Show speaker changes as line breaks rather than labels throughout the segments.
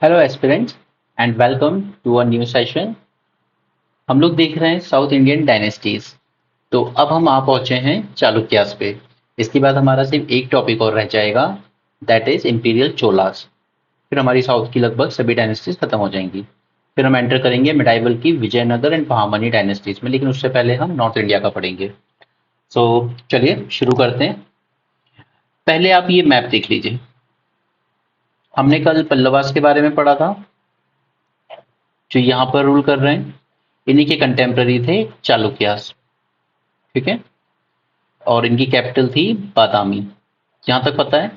Hello aspirants and welcome to a new session. हम लोग देख रहे हैं साउथ इंडियन डायनेस्टीज। तो अब हम आ पहुंचे हैं चालुक्यास पे। इसके बाद हमारा सिर्फ एक टॉपिक और रह जाएगा, दैट इज इंपीरियल चोलास। फिर हमारी साउथ की लगभग सभी डायनेस्टीज खत्म हो जाएंगी। फिर हम एंटर करेंगे मिडाइवल की विजयनगर एंड बहामनी डायनेस्टीज में, लेकिन उससे पहले हम नॉर्थ इंडिया का पढ़ेंगे। सो चलिए शुरू करते हैं। पहले आप ये मैप देख लीजिए। हमने कल पल्लवास के बारे में पढ़ा था, जो यहाँ पर रूल कर रहे हैं। इन्हीं के कंटेम्प्ररी थे चालुक्यास। ठीक है, और इनकी कैपिटल थी बादामी। यहाँ तक पता है।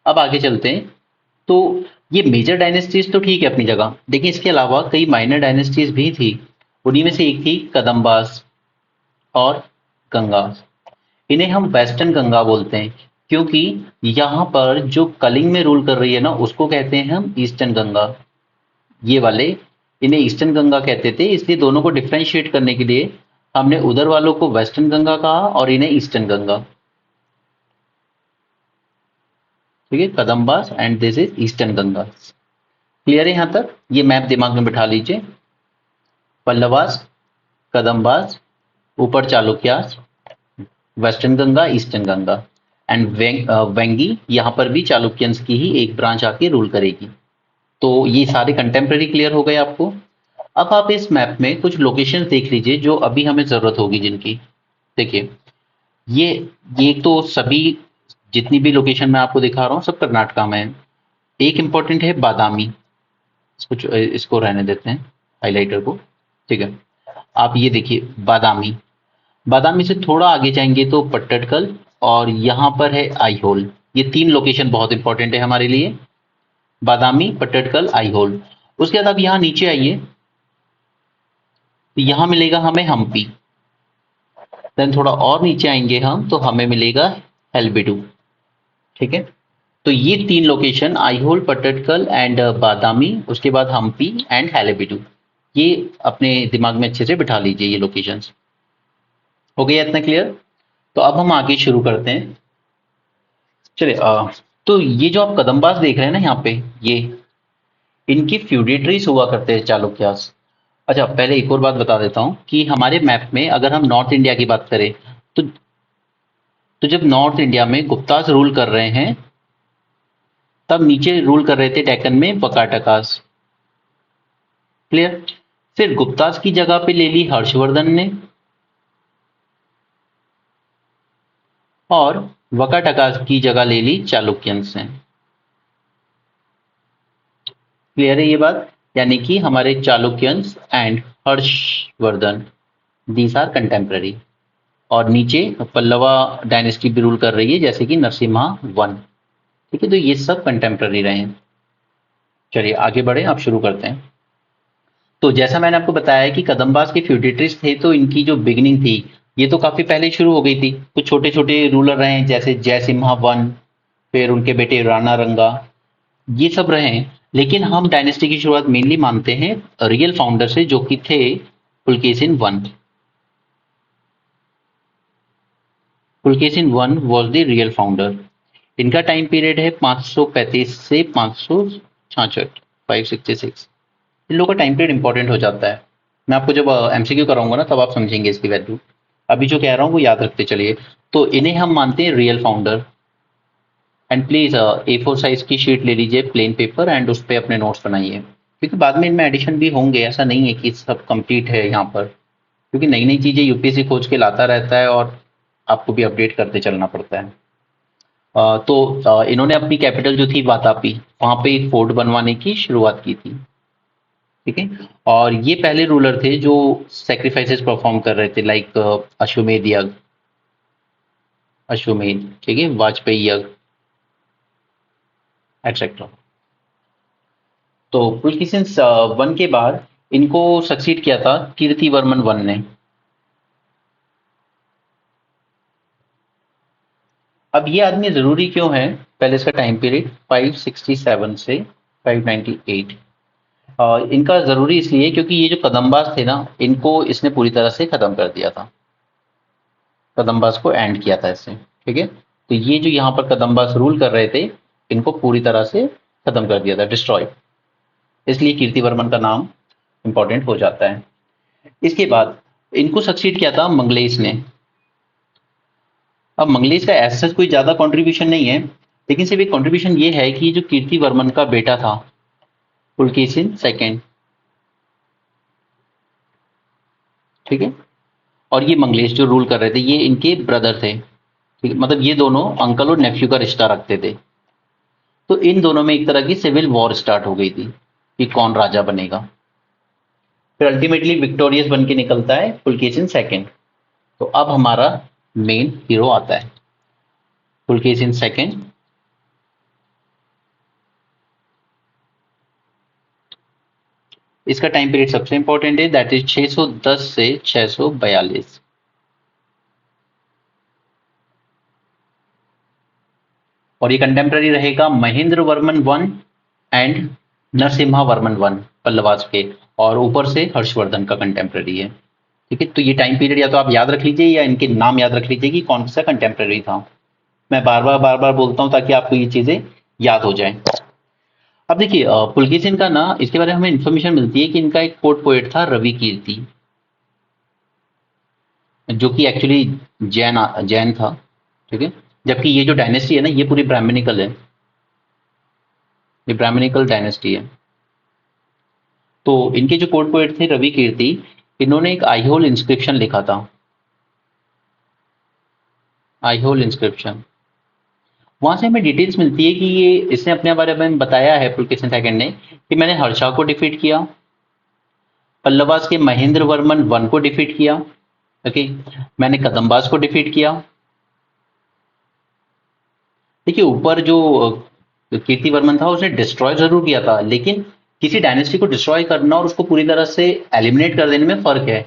अब आगे चलते हैं। तो ये मेजर डायनेस्टीज तो ठीक है अपनी जगह, लेकिन इसके अलावा कई माइनर डायनेस्टीज भी थी। उन्हीं में से एक थी कदम्बास और गंगा। इन्हें हम वेस्टर्न गंगा बोलते हैं, क्योंकि यहाँ पर जो कलिंग में रूल कर रही है ना, उसको कहते हैं हम ईस्टर्न गंगा। ये वाले इन्हें ईस्टर्न गंगा कहते थे, इसलिए दोनों को डिफ्रेंशिएट करने के लिए हमने उधर वालों को वेस्टर्न गंगा कहा और इन्हें ईस्टर्न गंगा। ठीक है, Kadambas and this is eastern Ganga. Clear है यहाँ तक? ये मैप दिमाग में बिठा लीजिए। पल्लवास, कदम्बास, ऊपर Chalukyas, western Ganga, eastern Ganga and Vengi. यहाँ पर भी चालुक्यंस की ही एक ब्रांच आके रूल करेगी। तो ये सारे कंटेम्प्रेरी क्लियर हो गए आपको। अब आप इस मैप में कुछ लोकेशंस देख लीजिए जो अभी हमें जरूरत होगी जिनकी। देखिए, ये ये तो सभी, जितनी भी लोकेशन मैं आपको दिखा रहा हूँ सब कर्नाटका में है। एक इंपॉर्टेंट है बादामी। इसको रहने देते हैं, हाइलाइटर को। ठीक है, आप ये देखिए बादामी। बादामी से थोड़ा आगे जाएंगे तो पट्टडकल, और यहाँ पर है आईहोल। ये तीन लोकेशन बहुत इंपॉर्टेंट है हमारे लिए, बादामी, पट्टडकल, आईहोल। उसके बाद आप यहाँ नीचे आइए, तो यहाँ मिलेगा हमें हम्पी। देन थोड़ा और नीचे आएंगे हम तो हमें मिलेगा हेल्बिडू। ठीक है, तो ये तीन लोकेशन, आईहोल, पट्टडकल एंड बादामी, उसके बाद हम्पी एंड हेलेबिडू। ये अपने दिमाग में अच्छे से बिठा लीजिए ये लोकेशंस। हो गया इतना क्लियर? तो अब हम आगे शुरू करते हैं। चलिए, तो ये जो आप कदम्बास देख रहे हैं ना यहाँ पे, ये इनकी फ्यूडेटरीज हुआ करते हैं चालुक्यास। अच्छा, पहले एक और बात बता देता हूँ कि हमारे मैप में अगर हम नॉर्थ इंडिया की बात करें, तो जब नॉर्थ इंडिया में गुप्तास रूल कर रहे हैं, तब नीचे रूल कर रहे थे डेक्कन में वकाटकास। क्लियर? फिर गुप्तास की जगह पे ले ली हर्षवर्धन ने, और वकाटकास की जगह ले ली चालुक्यंस ने। क्लियर है ये बात? यानी कि हमारे Chalukyans and Harshavardhan, these are contemporary. और नीचे पल्लवा डायनेस्टी भी रूल कर रही है, जैसे कि नरसिम्हा वन। ठीक है, तो ये सब कंटेम्प्ररी रहे हैं। चलिए आगे बढ़े, आप शुरू करते हैं। तो जैसा मैंने आपको बताया कि कदम्बास के फ्यूडेटरीज थे, तो इनकी जो बिगिनिंग थी ये तो काफी पहले शुरू हो गई थी। कुछ छोटे छोटे रूलर रहे हैं, जैसे जयसिम्हा वन, फिर उनके बेटे राणा रंगा, ये सब रहे हैं। लेकिन हम डायनेस्टी की शुरुआत मेनली मानते हैं रियल फाउंडर से, जो कि थे Pulakeshin one. Pulakeshin one was the real founder. इनका टाइम पीरियड है 535 से 566, 566। इन लोगों का टाइम पीरियड इंपॉर्टेंट हो जाता है। मैं आपको जब एमसीक्यू कराऊंगा ना, तब आप समझेंगे इसकी वैल्यू। अभी जो कह रहा हूँ वो याद रखते चलिए। तो इन्हें हम मानते हैं real founder. And please A4 size की शीट ले लीजिए, प्लेन पेपर, एंड उस पर अपने नोट्स बनाइए, क्योंकि बाद में इनमें एडिशन भी होंगे। ऐसा नहीं है कि सब कंप्लीट है यहाँ पर, क्योंकि नई नई चीजें यूपीएससी खोज के लाता रहता है और आपको भी अपडेट करते चलना पड़ता है। तो इन्होंने अपनी कैपिटल जो थी वातापी, वहां पे एक फोर्ट बनवाने की शुरुआत की थी। ठीक है, और ये पहले रूलर थे जो सेक्रीफाइसेस परफॉर्म कर रहे थे, लाइक अश्वमेध यज्ञ, अश्वमेध, ठीक है, वाजपेयी यज्ञ, एटसेट्रा। तो पुलकेशिन वन के बाद इनको सक्सीड किया था कीर्तिवर्मन वन ने। अब ये आदमी जरूरी क्यों है? पहले इसका टाइम पीरियड 567 से 598। इनका जरूरी इसलिए क्योंकि ये जो कदम्बास थे ना, इनको इसने पूरी तरह से खत्म कर दिया था। कदम्बास को एंड किया था इससे। ठीक है, तो ये जो यहाँ पर कदम्बास रूल कर रहे थे, इनको पूरी तरह से खत्म कर दिया था, डिस्ट्रॉय। इसलिए कीर्तिवर्मन का नाम इंपॉर्टेंट हो जाता है। इसके बाद इनको सक्सीड किया था मंगलेश ने। अब मंगलेश का ऐसा कोई ज्यादा कंट्रीब्यूशन नहीं है, लेकिन सिर्फ एक कंट्रीब्यूशन ये है कि जो कीर्तिवर्मन का बेटा था पुलकेशिन सेकंड, ठीक है, और ये मंगलेश जो रूल कर रहे थे ये इनके ब्रदर थे, ठीक है, मतलब ये दोनों अंकल और नेफ्यू का रिश्ता रखते थे। तो इन दोनों में एक तरह की सिविल वॉर स्टार्ट हो गई थी कि कौन राजा बनेगा। फिर अल्टीमेटली विक्टोरियस बन के निकलता है पुलकेशिन सेकंड। तो अब हमारा मेन हीरो आता है पुलकेशिन सेकंड। इसका टाइम पीरियड सबसे इंपॉर्टेंट है, दैट इज 610 से 642। और ये कंटेम्प्रेरी रहेगा Mahendra Varman one and Narasimha Varman one Pallavas के, और ऊपर से हर्षवर्धन का कंटेम्प्रेरी है। ठीक है, तो ये टाइम पीरियड या तो आप याद रख लीजिए या इनके नाम याद रख लीजिए कि कौन सा कंटेम्प्रेरी था। मैं बार बार बोलता हूं ताकि आपको ये चीजें याद हो जाएं। अब देखिए पुलकेशिन का ना, इसके बारे में हमें इंफॉर्मेशन मिलती है कि इनका एक कोर्ट पोएट था रवि कीर्ति, जो कि एक्चुअली जैन था, ठीक है। जबकि ये जो डायनेस्टी है ना ये पूरी ब्राह्मणिकल है, ये ब्राह्मणिकल डायनेस्टी है। तो इनके जो कोर्ट पोएट थे रवि कीर्ति, इन्होंने एक आईहोल इंस्क्रिप्शन लिखा था, आईहोल इंस्क्रिप्शन। वहां से हमें डिटेल्स मिलती है कि ये इसने अपने बारे में बताया है पुलकेशिन सेकंड ने कि मैंने हर्षा को डिफीट किया, पल्लवास के महेंद्र वर्मन वन को डिफीट किया, ओके, मैंने कदम्बास को डिफीट किया। देखिए ऊपर जो कीर्तिवर्मन था उसने डिस्ट्रॉय जरूर किया था, लेकिन किसी डायनेस्टी को डिस्ट्रॉय करना और उसको पूरी तरह से एलिमिनेट कर देने में फर्क है।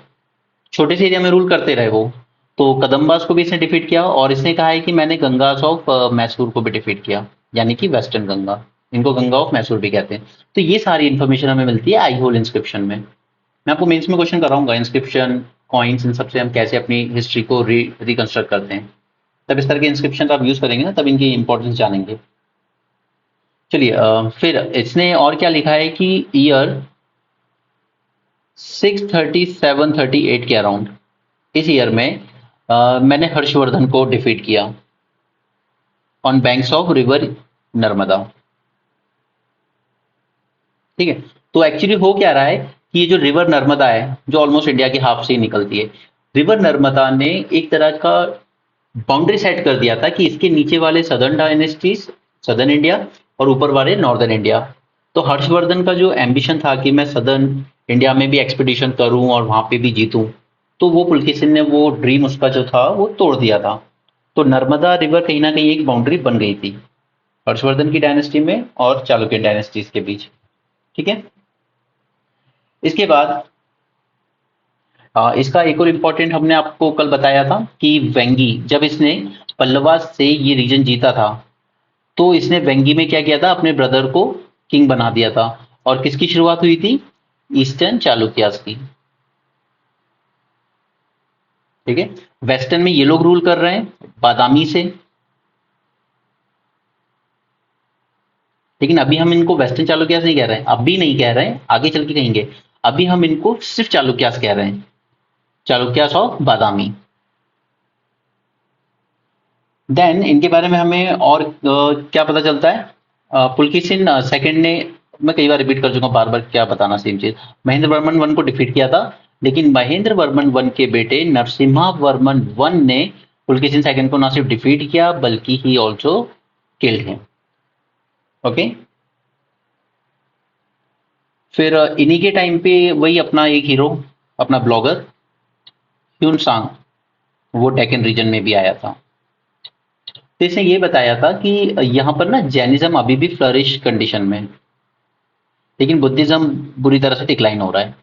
छोटे से एरिया में रूल करते रहे वो। तो कदम्बास को भी इसने डिफीट किया, और इसने कहा है कि मैंने गंगास ऑफ मैसूर को भी डिफीट किया, यानी कि वेस्टर्न गंगा, इनको गंगा ऑफ मैसूर भी कहते हैं। तो ये सारी इन्फॉर्मेशन हमें मिलती है आई होल इंस्क्रिप्शन में। मैं आपको मेंस में क्वेश्चन कराऊंगा इंस्क्रिप्शन, कॉइन्स, इन सबसे हम कैसे अपनी हिस्ट्री को रिकंस्ट्रक्ट करते हैं। तब इस तरह के इंस्क्रिप्शन आप यूज करेंगे ना, तब इनकी इंपॉर्टेंस जानेंगे। चलिए फिर इसने और क्या लिखा है कि ईयर 637-38 के अराउंड, इस ईयर में मैंने हर्षवर्धन को डिफीट किया on banks of river Narmada, ठीक है। तो एक्चुअली हो क्या रहा है कि ये जो रिवर नर्मदा है जो ऑलमोस्ट इंडिया के हाफ से ही निकलती है, रिवर नर्मदा ने एक तरह का बाउंड्री सेट कर दिया था कि इसके नीचे वाले सदर्न डायनेस्टीज सदर्न इंडिया और ऊपर वाले नॉर्दर्न इंडिया। तो हर्षवर्धन का जो एम्बिशन था कि मैं सदर्न इंडिया में भी एक्सपीडिशन करूं और वहां पे भी जीतूं, तो वो पुलकेशिन ने वो ड्रीम उसका जो था वो तोड़ दिया था। तो नर्मदा रिवर कहीं ना कहीं एक बाउंड्री बन गई थी हर्षवर्धन की डायनेस्टी में और चालुक्य डायनेस्टीज के बीच, ठीक है। इसके बाद इसका एक और इम्पोर्टेंट हमने आपको कल बताया था कि वेंगी, जब इसने पल्लवा से ये रीजन जीता था तो इसने वेंगी में क्या किया था, अपने ब्रदर को किंग बना दिया था। और किसकी शुरुआत हुई थी, ईस्टर्न चालुक्यास की, ठीक है। वेस्टर्न में ये लोग रूल कर रहे हैं बादामी से, लेकिन अभी हम इनको वेस्टर्न चालुक्यास नहीं कह रहे हैं, अभी नहीं कह रहे हैं, आगे चल के कहेंगे। अभी हम इनको सिर्फ चालुक्यास कह रहे हैं, चालुक्यास ऑफ बादामी। देन इनके बारे में हमें और क्या पता चलता है, पुलकेशिन सेकंड ने, मैं कई बार रिपीट कर चुका हूं, बार बार क्या बताना सेम चीज, महेंद्र वर्मन वन को डिफीट किया था, लेकिन महेंद्र वर्मन वन के बेटे नरसिम्हा वर्मन वन ने पुलकेशिन सेकंड को ना सिर्फ डिफीट किया बल्कि he also killed him, okay. फिर इन्हीं के टाइम पे वही अपना एक हीरो, अपना ब्लॉगर ह्यून सांग, वो डेक्कन रीजन में भी आया था। तो इसने ये बताया था कि यहाँ पर ना जैनिज्म अभी भी फ्लरिश कंडीशन में है, लेकिन बुद्धिज्म बुरी तरह से डिक्लाइन हो रहा है।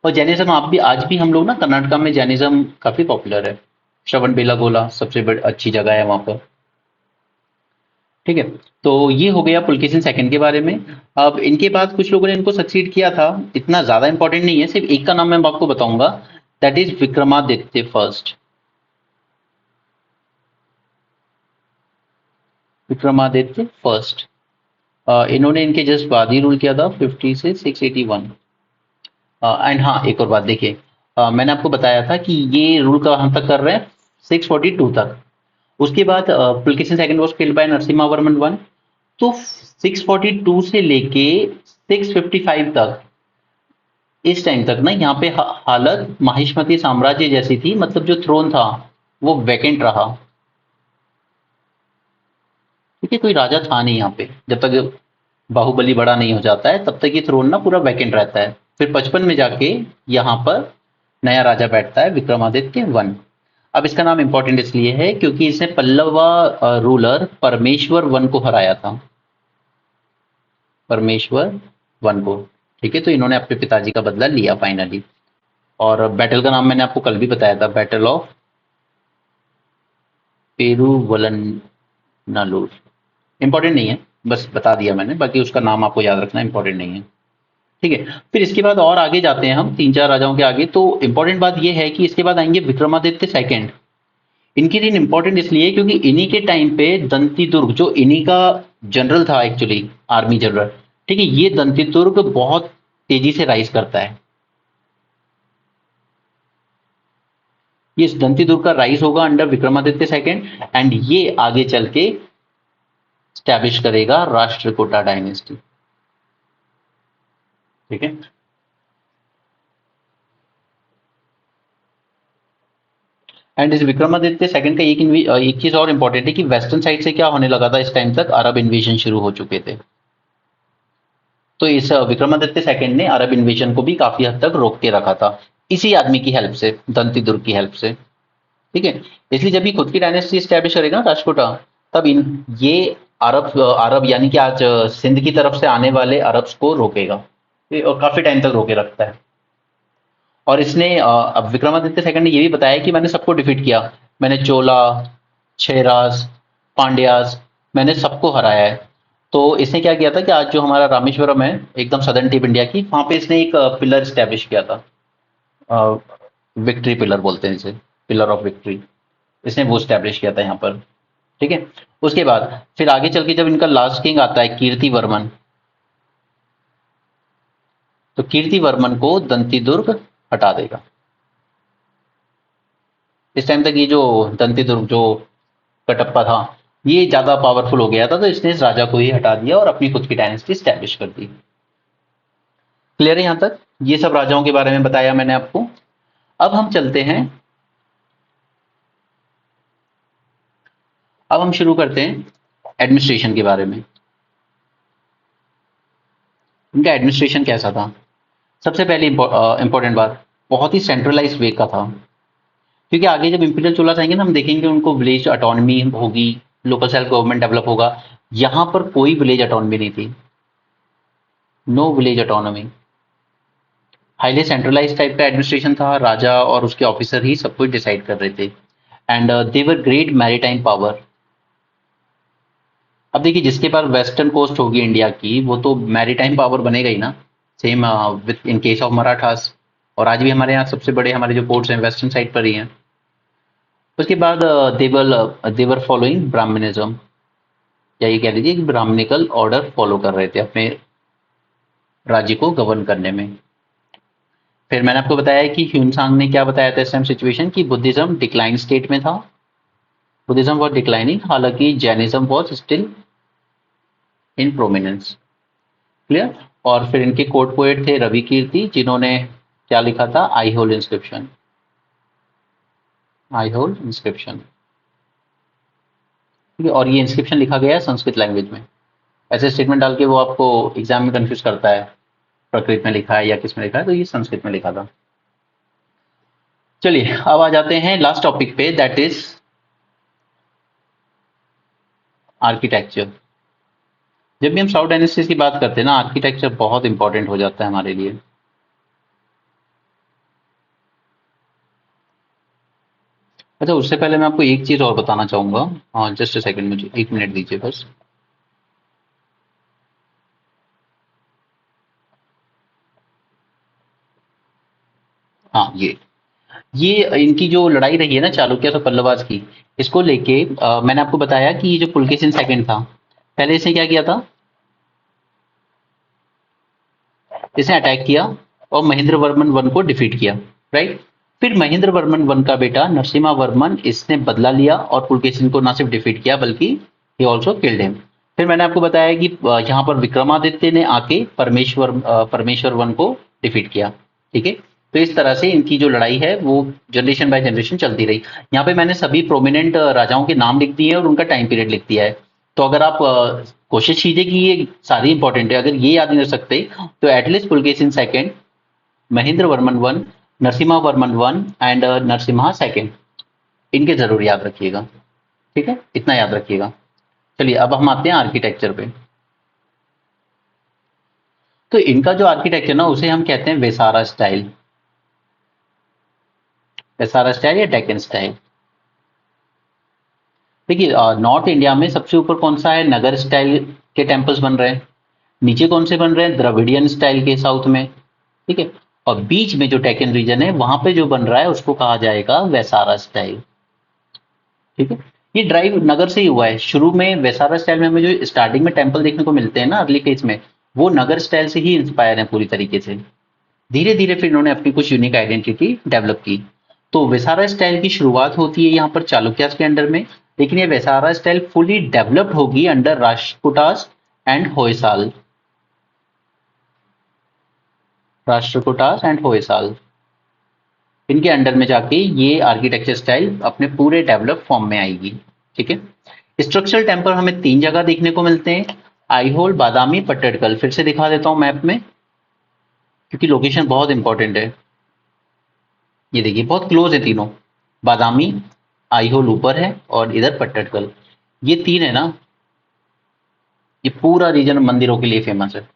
और जैनिज्म आप भी आज भी हम लोग ना कर्नाटका में जैनिज्म काफी पॉपुलर है, श्रवण बेलागोला सबसे बड़ी अच्छी जगह है वहां पर, ठीक है। तो ये हो गया पुलकेशिन सेकंड के बारे में। अब इनके बाद कुछ लोगों ने इनको सक्सीड किया था, इतना ज्यादा इंपॉर्टेंट नहीं है, सिर्फ एक का नाम मैं आपको बताऊंगा, that is Vikramaditya first, Vikramaditya first. इन्होंने इनके जस्ट बाद ही रूल किया था 50 से 681। एंड हाँ, एक और बात देखिए, मैंने आपको बताया था कि ये रूल कहाँ तक कर रहे हैं, 642 तक। उसके बाद Pulakeshin second was killed by Narasimha Varman one. तो 642 से लेके 655 तक, इस टाइम तक ना यहाँ पे हालत माहिष्मती साम्राज्य जैसी थी, मतलब जो थ्रोन था वो वैकेंट रहा। ठीक है, कोई राजा था नहीं यहाँ पे, जब तक बाहुबली बड़ा नहीं हो जाता है तब तक ये थ्रोन ना पूरा वैकेंट रहता है। फिर 55 में जाके यहाँ पर नया राजा बैठता है, विक्रमादित्य वन। अब इसका नाम इंपॉर्टेंट इसलिए है क्योंकि इसने पल्लवा रूलर परमेश्वर वन को हराया था, परमेश्वर वन को। ठीक है, तो इन्होंने अपने पिताजी का बदला लिया फाइनली। और बैटल का नाम मैंने आपको कल भी बताया था, बैटल ऑफ पेरुवलन्नालूर। इंपॉर्टेंट नहीं है, बस बता दिया मैंने, बाकी उसका नाम आपको याद रखना इंपॉर्टेंट नहीं है। ठीक है, फिर इसके बाद और आगे जाते हैं हम 3-4 राजाओं के आगे। तो इंपॉर्टेंट बात यह है कि इसके बाद आएंगे विक्रमादित्य सेकंड। इनकी रेन इंपॉर्टेंट इसलिए क्योंकि इन्हीं के टाइम पे दंती दुर्ग, जो इन्हीं का जनरल था एक्चुअली, आर्मी जनरल, ठीक है, ये दंती दुर्ग बहुत तेजी से राइज करता है। ये दंती दुर्ग का राइज होगा अंडर विक्रमादित्य सेकंड, एंड ये आगे चल के स्टैब्लिश करेगा राष्ट्रकूटा डायनेस्टी। ठीक है, एंड इस विक्रमादित्य सेकंड का एक चीज और इंपॉर्टेंट है कि वेस्टर्न साइड से क्या होने लगा था, इस टाइम तक अरब इन्वेजन शुरू हो चुके थे। तो इस विक्रमादित्य सेकंड ने अरब इन्वेजन को भी काफी हद तक रोक के रखा था, इसी आदमी की हेल्प से, दंती दुर्ग की हेल्प से। ठीक है, इसलिए जब ये खुद की डायनेस्टी स्टैब्लिश करेगा ना राष्ट्रकूटा, तब इन ये अरब अरब यानी कि आज सिंध की तरफ से आने वाले अरब्स को रोकेगा, और काफी टाइम तक रोके रखता है। और इसने अब विक्रमादित्य सेकंड ने ये भी बताया कि मैंने सबको डिफीट किया, मैंने चोला, छेरास, पांड्यास, मैंने सबको हराया है। तो इसने क्या किया था कि आज जो हमारा रामेश्वरम है, एकदम सदर्न टिप इंडिया की, वहां पे इसने एक पिलर स्टैब्लिश किया था, विक्ट्री पिलर बोलते हैं इसे, पिलर ऑफ विक्ट्री। इसने वो स्टैब्लिश किया था यहाँ पर। ठीक है, उसके बाद फिर आगे चल के जब इनका लास्ट किंग आता है कीर्ति वर्मन, तो कीर्ति वर्मन को दंती दुर्ग हटा देगा। इस टाइम तक ये जो दंती दुर्ग, जो कटप्पा था, ये ज्यादा पावरफुल हो गया था, तो इसने इस राजा को ही हटा दिया और अपनी खुद की डायनेस्टी स्टैब्लिश कर दी। क्लियर है यहां तक? ये सब राजाओं के बारे में बताया मैंने आपको। अब हम चलते हैं, अब हम शुरू करते हैं एडमिनिस्ट्रेशन के बारे में। इनका एडमिनिस्ट्रेशन कैसा था? सबसे पहले इंपॉर्टेंट बात, बहुत ही सेंट्रलाइज्ड वे का था। क्योंकि आगे जब इंपीरियल चोलास आएंगे ना, हम देखेंगे उनको विलेज ऑटोनॉमी होगी, लोकल सेल्फ गवर्नमेंट डेवलप होगा। यहां पर कोई विलेज ऑटोनॉमी नहीं थी, no village autonomy. Highly centralize type का एडमिनिस्ट्रेशन था, राजा और उसके ऑफिसर ही सब कुछ डिसाइड कर रहे थे। And they were great maritime power. अब देखिए, जिसके पास वेस्टर्न कोस्ट होगी इंडिया की, वो तो मैरीटाइम पावर बनेगा ही ना। Same with in case of Marathas. और आज भी हमारे यहाँ सबसे बड़े हमारे जो पोर्ट्स हैं वेस्टर्न साइड पर ही हैं। उसके बाद देवर फॉलोइंग ब्राह्मणिज्म, या ये कह लीजिए कि ब्राह्मणिकल ऑर्डर फॉलो कर रहे थे अपने राज्य को गवर्न करने में। फिर मैंने आपको बताया कि ह्यूनसांग ने क्या बताया था इस टाइम सिचुएशन, कि बुद्धिज्म डिक्लाइन स्टेट में था, बुद्धिज्म वॉज डिक्लाइनिंग, हालांकि Jainism was still in prominence. Clear? और फिर इनके कोर्ट पोएट थे रवि कीर्ति, जिन्होंने क्या लिखा था, आई होल इंस्क्रिप्शन, आई होल इंस्क्रिप्शन। ठीक है, और ये इंस्क्रिप्शन लिखा गया है संस्कृत लैंग्वेज में। ऐसे स्टेटमेंट डाल के वो आपको एग्जाम में कंफ्यूज करता है, प्रकृत में लिखा है या किस में लिखा है, तो ये संस्कृत में लिखा था। चलिए अब आ जाते हैं लास्ट टॉपिक पे, दैट इज आर्किटेक्चर। जब भी हम साउथ डायनेस्टीज की बात करते हैं ना, आर्किटेक्चर बहुत इंपॉर्टेंट हो जाता है हमारे लिए। अच्छा, उससे पहले मैं आपको एक चीज और बताना चाहूंगा। हाँ, जस्ट अ सेकंड, मुझे 1 मिनट दीजिए बस। हाँ, ये इनकी जो लड़ाई रही है ना चालुक्य और पल्लवास की, इसको लेके मैंने आपको बताया कि ये जो पुलकेशिन सेकंड था, पहले इसने क्या किया था, इसने अटैक किया और महेंद्र वर्मन वन को डिफीट किया, राइट। फिर महेंद्र वर्मन वन का बेटा नरसिम्हा वर्मन इसने बदला लिया और पुलकेशिन को ना सिर्फ डिफीट किया बल्कि ही ऑल्सो किल्ड हिम। फिर मैंने आपको बताया कि यहाँ पर विक्रमादित्य ने आके परमेश्वर वन को डिफीट किया, ठीक है। तो इस तरह से इनकी जो लड़ाई है वो जनरेशन बाय जनरेशन चलती रही। यहाँ पे मैंने सभी प्रोमिनेंट राजाओं के नाम लिख दिए हैं और उनका टाइम पीरियड लिख दिया है। तो अगर आप कोशिश कीजिए कि ये सारी इंपॉर्टेंट है, अगर ये याद नहीं रख सकते तो at least Pulakeshin second, Mahendra Varman one, Narasimha Varman one and Narasimha second, इनके जरूर याद रखिएगा, ठीक है, इतना याद रखिएगा। चलिए अब हम आते हैं आर्किटेक्चर पे। तो इनका जो आर्किटेक्चर ना उसे हम कहते हैं वेसारा स्टाइल, वेसारा स्टाइल या डेक्कन स्टाइल। देखिए नॉर्थ इंडिया में सबसे ऊपर कौन सा है, नगर स्टाइल के टेम्पल्स बन रहे हैं। नीचे कौन से बन रहे हैं, द्रविडियन स्टाइल के साउथ में, ठीक है। और बीच में जो डेक्कन रीजन है वहां पे जो बन रहा है उसको कहा जाएगा वेसारा स्टाइल, ठीक है। ये ड्राइव नगर से ही हुआ है। शुरू में वेसारा स्टाइल में हमें जो स्टार्टिंग में टेम्पल देखने को मिलते हैं ना अर्ली फेज में, वो नगर स्टाइल से ही इंस्पायर है पूरी तरीके से। धीरे धीरे फिर इन्होंने अपनी कुछ यूनिक आइडेंटिटी डेवलप की। तो वेसारा स्टाइल की शुरुआत होती है यहाँ पर चालुक्यास के अंडर में, लेकिन ये वेसारा स्टाइल फुली डेवलप्ड होगी under Rashtrakutas and Hoysala, Rashtrakutas and Hoysala. इनके अंडर में जाके ये आर्किटेक्चर स्टाइल अपने पूरे डेवलप फॉर्म में आएगी, ठीक है। स्ट्रक्चरल टेम्पल हमें 3 जगह देखने को मिलते हैं, आईहोल, बादामी, पट्टडकल। फिर से दिखा देता हूं मैप में क्योंकि लोकेशन बहुत इंपॉर्टेंट है। ये देखिए बहुत क्लोज है तीनों, बादामी, आईहोल ऊपर है और इधर पट्टडकल। ये 3 है ना, ये पूरा रीजन मंदिरों के लिए फेमस है।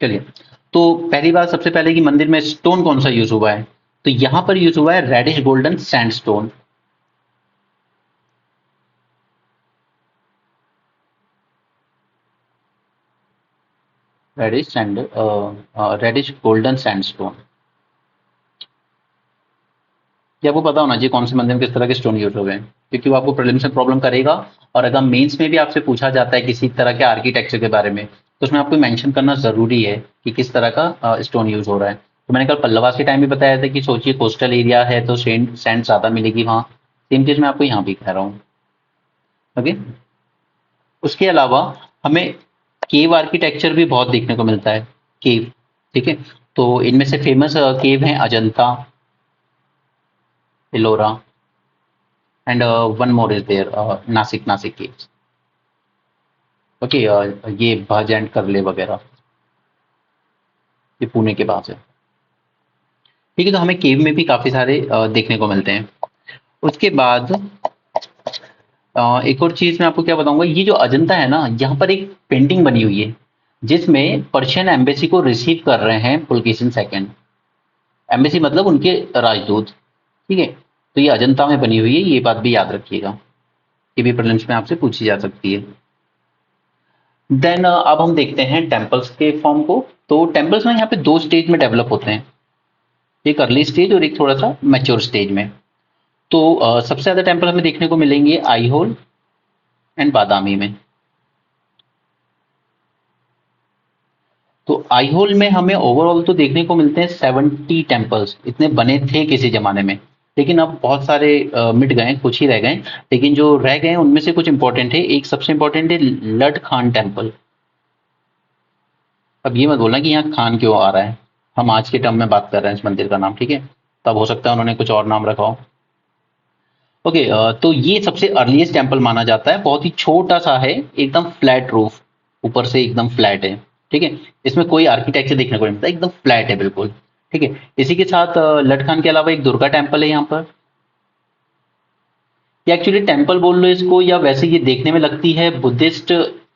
चलिए, तो पहली बात सबसे पहले कि मंदिर में स्टोन कौन सा यूज हुआ है, तो यहां पर यूज हुआ है reddish golden sandstone. Reddish golden sandstone. ये आपको पता होना चाहिए कौन से मंदिर में किस तरह के स्टोन यूज हुए हैं, क्योंकि वो आपको प्रीलिम्स में प्रॉब्लम करेगा। और अगर मेंस में भी आपसे पूछा जाता है किसी तरह के आर्किटेक्चर के बारे में तो उसमें आपको मेंशन करना जरूरी है कि किस तरह का स्टोन यूज हो रहा है। तो मैंने कल पल्लवास के टाइम भी बताया था कि सोचिए कोस्टल एरिया है तो सैंड ज्यादा मिलेगी वहाँ। सेम चीज मैं आपको यहाँ भी कह रहा हूँ, ओके। उसके अलावा हमें केव आर्किटेक्चर भी बहुत देखने को मिलता है, केव, ठीक है। तो इनमें से फेमस केव हैं Ajanta, Ellora and one more is there, Nashik caves, okay. ये भज एंड करले वगैरह, ये पुणे के पास है, ठीक है। तो हमें केव में भी काफी सारे देखने को मिलते हैं। उसके बाद एक और चीज मैं आपको क्या बताऊंगा, ये जो अजंता है ना यहाँ पर एक पेंटिंग बनी हुई है जिसमें पर्शियन एम्बेसी को रिसीव कर रहे हैं पुलकेशिन सेकंड। एम्बेसी मतलब उनके राजदूत, ठीक है। तो ये अजंता में बनी हुई है, ये बात भी याद रखिएगा, ये भी प्रीलिम्स में आपसे पूछी जा सकती है। देन अब हम देखते हैं टेम्पल्स के फॉर्म को। तो टेम्पल्स ना यहाँ पे 2 स्टेज में डेवलप होते हैं, एक अर्ली स्टेज और एक थोड़ा सा मैच्योर स्टेज में। तो सबसे ज्यादा टेम्पल हमें देखने को मिलेंगे आईहोल एंड बादामी में। तो आईहोल में हमें ओवरऑल तो देखने को मिलते हैं 70 टेम्पल्स, इतने बने थे किसी जमाने में, लेकिन अब बहुत सारे मिट गए, कुछ ही रह गए। लेकिन जो रह गए उनमें से कुछ इंपॉर्टेंट है, एक सबसे इंपॉर्टेंट है लड खान टेम्पल। अब ये मत बोलना कि यहाँ खान क्यों आ रहा है, हम आज के टर्म में बात कर रहे हैं इस मंदिर का नाम, ठीक है। तब हो सकता है उन्होंने कुछ और नाम रखा हो, ओके। तो ये सबसे अर्लीस्ट टेम्पल माना जाता है, बहुत ही छोटा सा है, एकदम फ्लैट रूफ, ऊपर से एकदम फ्लैट है, ठीक है। इसमें कोई आर्किटेक्चर देखने को नहीं मिलता, एकदम फ्लैट है बिल्कुल, ठीक है। इसी के साथ लटखान के अलावा एक दुर्गा टेम्पल है यहाँ पर। ये एक्चुअली टेम्पल बोल लो इसको, या वैसे ये देखने में लगती है बुद्धिस्ट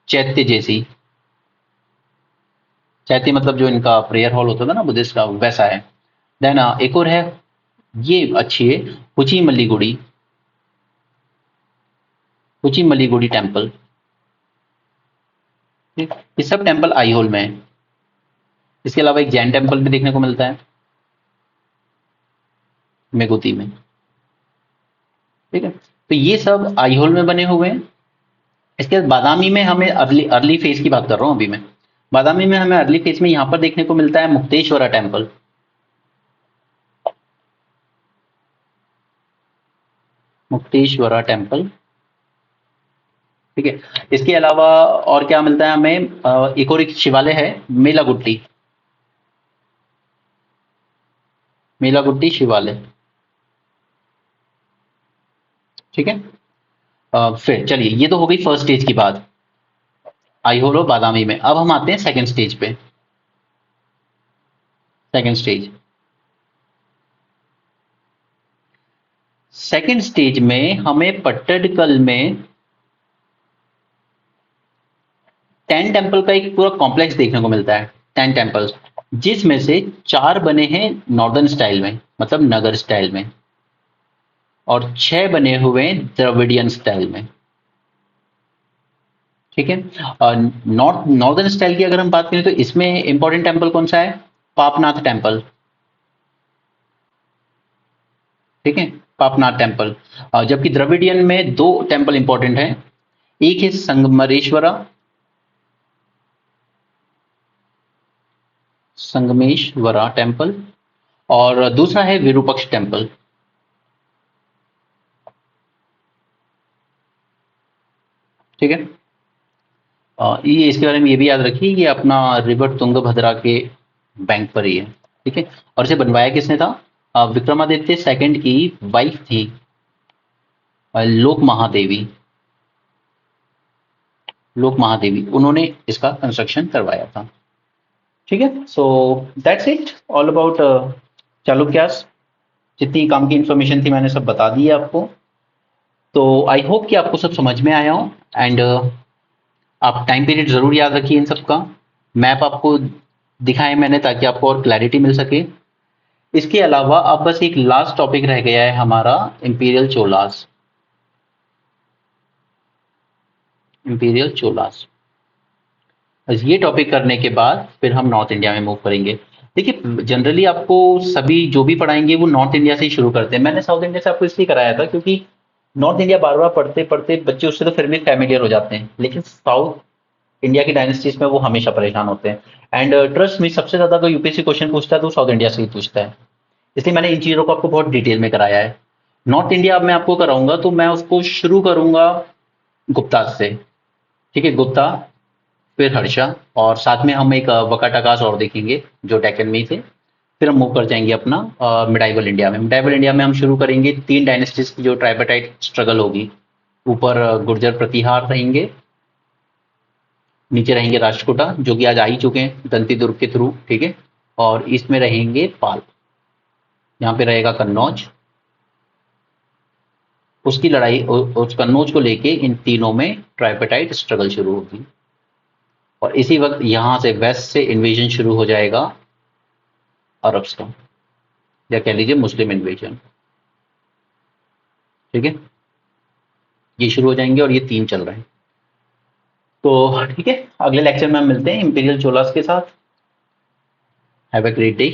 चैत्य जैसी। चैत्य मतलब जो इनका प्रेयर हॉल होता था ना बुद्धिस्ट का, वैसा है। देन एक और है, ये अच्छी है, कुची मल्लीगुड़ी, कुची मल्लीगुड़ी टेम्पल, ठीक। ये सब टेम्पल आईहोल में है। इसके अलावा एक जैन टेम्पल भी देखने को मिलता है मेगुती में, ठीक है। तो ये सब आईहोल में बने हुए हैं। इसके बाद बादामी में हमें अर्ली अर्ली फेज की बात कर रहा हूँ अभी मैं। बादामी में हमें अर्ली फेज में यहाँ पर देखने को मिलता है मुक्तेश्वरा टेम्पल। मुक्तेश्वरा टेम्पल, ठीक है। इसके अलावा और क्या मिलता है हमें, एक और एक शिवालय है, मेलागुट्टी, मेलागुट्टी शिवालय, ठीक है। फिर चलिए, ये तो हो गई फर्स्ट स्टेज की बात, आईहोल और बादामी में। अब हम आते हैं सेकंड स्टेज पे। सेकंड स्टेज, सेकंड स्टेज में हमें पट्टडकल में 10 टेम्पल का एक पूरा कॉम्प्लेक्स देखने को मिलता है। 10 टेम्पल्स, जिसमें से 4 बने हैं नॉर्दर्न स्टाइल में, मतलब नगर स्टाइल में, और 6 बने हुए हैं द्रविडियन स्टाइल में, ठीक है। नॉर्दर्न स्टाइल की अगर हम बात करें तो इसमें इंपॉर्टेंट टेम्पल कौन सा है, पापनाथ टेम्पल, ठीक है, पापनाथ टेम्पल। जबकि द्रविडियन में 2 टेम्पल इंपॉर्टेंट हैं, एक है संगमरेश्वरा, संगमेश्वरा टेम्पल, और दूसरा है विरूपक्ष टेम्पल, ठीक है। ये इसके बारे में ये भी याद रखिए, ये अपना रिवर तुंगभद्रा के बैंक पर ही है, ठीक है। और इसे बनवाया किसने था, विक्रमादित्य सेकंड की वाइफ थी, लोक महादेवी, लोक महादेवी, उन्होंने इसका कंस्ट्रक्शन करवाया था, ठीक है। So that's it all about Chalukyas. जितनी काम की इंफॉर्मेशन थी मैंने सब बता दी है आपको। तो आई होप कि आपको सब समझ में आया हो, एंड आप टाइम पीरियड जरूर याद रखिए इन सब का। मैप आपको दिखाए मैंने ताकि आपको और क्लैरिटी मिल सके। इसके अलावा अब बस एक लास्ट टॉपिक रह गया है हमारा, इंपीरियल चोलास, इंपीरियल चोलास। बस ये टॉपिक करने के बाद फिर हम नॉर्थ इंडिया में मूव करेंगे। देखिए, जनरली आपको सभी जो भी पढ़ाएंगे वो नॉर्थ इंडिया से ही शुरू करते हैं। मैंने साउथ इंडिया से आपको इसलिए कराया था क्योंकि नॉर्थ इंडिया बार बार पढ़ते पढ़ते बच्चे उससे तो फिर भी फैमिलियर हो जाते हैं, लेकिन साउथ इंडिया की डायनेस्टीज में वो हमेशा परेशान होते हैं। एंड ट्रस्ट में सबसे ज्यादा अगर यूपीएससी क्वेश्चन पूछता है तो साउथ इंडिया से ही पूछता है, इसलिए मैंने इन चीजों को आपको बहुत डिटेल में कराया है। नॉर्थ इंडिया अब मैं आपको कराऊंगा तो मैं उसको शुरू करूंगा गुप्ता से, ठीक है, गुप्ता, फिर हर्षा, और साथ में हम एक वकाटकास और देखेंगे जो डेक्कन में ही थे। फिर हम मूव कर जाएंगे अपना मिडाइवल इंडिया में। मिडाइवल इंडिया में हम शुरू करेंगे 3 डायनेस्टीज की जो ट्राइपाटाइट स्ट्रगल होगी। ऊपर गुर्जर प्रतिहार रहेंगे, नीचे रहेंगे राष्ट्रकूटा जो कि आज आ ही चुके हैं दंती दुर्ग के थ्रू, ठीक है, और ईस्ट में रहेंगे पाल, यहाँ पे रहेगा कन्नौज। उसकी लड़ाई, उस कन्नौज को लेके इन तीनों में ट्राइपाटाइट स्ट्रगल शुरू होगी, और इसी वक्त यहाँ से वेस्ट से इन्वेजन शुरू हो जाएगा अरब्स का, या कह लीजिए मुस्लिम इन्वेजन, ठीक है। ये शुरू हो जाएंगे और ये 3 चल रहे हैं। तो ठीक है, अगले लेक्चर में हम मिलते हैं इंपीरियल चोलास के साथ। Have a great day.